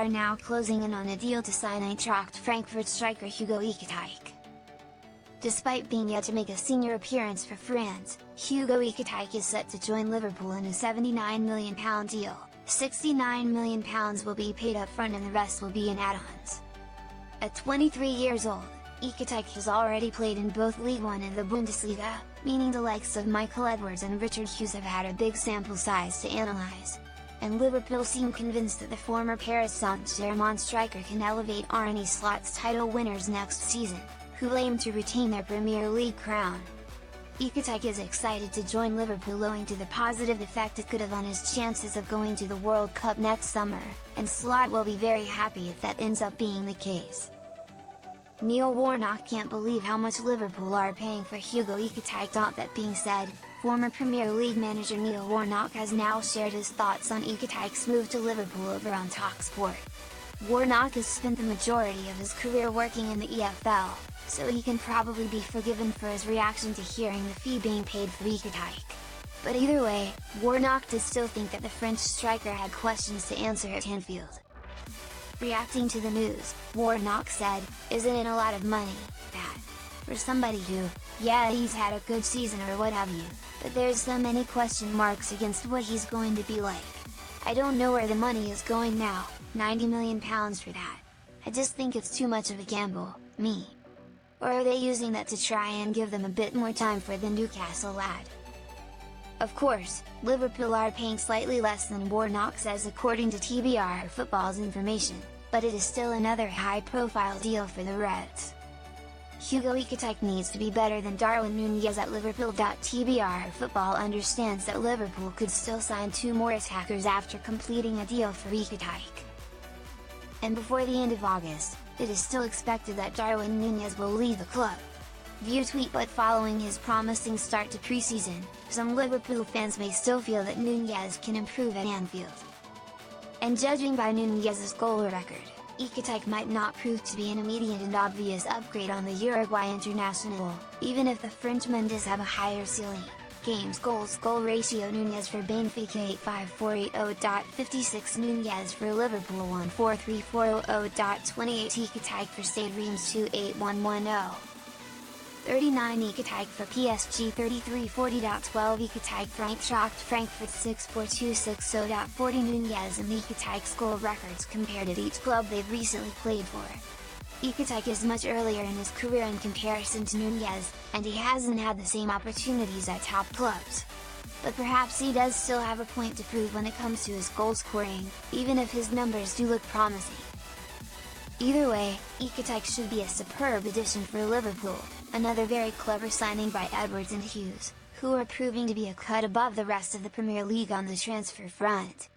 are now closing in on a deal to sign Eintracht Frankfurt striker Hugo Ekitike. Despite being yet to make a senior appearance for France, Hugo Ekitike is set to join Liverpool in a £79 million deal. £69 million will be paid up front and the rest will be in add-ons. At 23 years old, Ekitike has already played in both Ligue 1 and the Bundesliga, meaning the likes of Michael Edwards and Richard Hughes have had a big sample size to analyse. And Liverpool seem convinced that the former Paris Saint-Germain striker can elevate Arne Slot's title winners next season, who aim to retain their Premier League crown. Ekitike is excited to join Liverpool owing to the positive effect it could have on his chances of going to the World Cup next summer, and Slot will be very happy if that ends up being the case. Neil Warnock can't believe how much Liverpool are paying for Hugo Ekitike. That being said, former Premier League manager Neil Warnock has now shared his thoughts on Ekitike's move to Liverpool over on TalkSport. Warnock has spent the majority of his career working in the EFL, so he can probably be forgiven for his reaction to hearing the fee being paid for Ekitike. But either way, Warnock does still think that the French striker had questions to answer at Anfield. Reacting to the news, Warnock said, "Isn't it a lot of money, that? For somebody who, yeah, he's had a good season or what have you, but there's so many question marks against what he's going to be like. I don't know where the money is going now, £90 million for that. I just think it's too much of a gamble, me. Or are they using that to try and give them a bit more time for the Newcastle lad?" Of course, Liverpool are paying slightly less than Warnock says according to TBR Football's information, but it is still another high-profile deal for the Reds. Hugo Ekitike needs to be better than Darwin Núñez at Liverpool. TBR Football understands that Liverpool could still sign 2 more attackers after completing a deal for Ekitike. And before the end of August, it is still expected that Darwin Núñez will leave the club. View tweet. But following his promising start to pre-season, some Liverpool fans may still feel that Núñez can improve at Anfield. And judging by Núñez's goal record, Ekitike might not prove to be an immediate and obvious upgrade on the Uruguay international, even if the Frenchman does have a higher ceiling. Games goal ratio: Núñez for Benfica 85480.56, Núñez for Liverpool 14340.28, Ekitike for Stade Reims 28110. 39 Ekitike for PSG 3340.12, Ekitike for Eintracht Frankfurt 64260.40. Núñez and Ekitike's goal records compared at each club they've recently played for. Ekitike is much earlier in his career in comparison to Núñez, and he hasn't had the same opportunities at top clubs. But perhaps he does still have a point to prove when it comes to his goal scoring, even if his numbers do look promising. Either way, Ekitike should be a superb addition for Liverpool, another very clever signing by Edwards and Hughes, who are proving to be a cut above the rest of the Premier League on the transfer front.